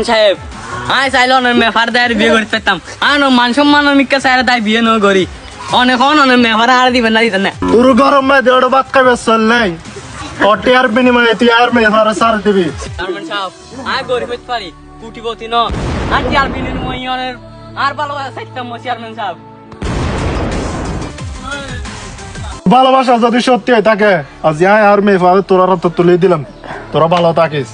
সাহেব আয় চাইলে অনেক মেফার দেয় বিয়ে করতে পেতাম আর মান সম্মান অনেককে চাইলে তাই বিয়ে ন করি অনেক অনেক মেফার আর দিবেন না দিতেন না তোর গরম মে দেড় বাত খাবে চল নাই ওটি আর বিনিময়ে তুই আর মে ফার সার দিবি চেয়ারম্যান সাহেব আয় গরিব হইতে পারি কুটিপতি ন আর কি আর বিনিময় অনেক আর ভালোবাসা চাইতাম চেয়ারম্যান সাহেব ভালোবাসা যদি সত্যি হয় থাকে আজ আর মে ফার তোরা তুলে দিলাম তোরা ভালো থাকিস।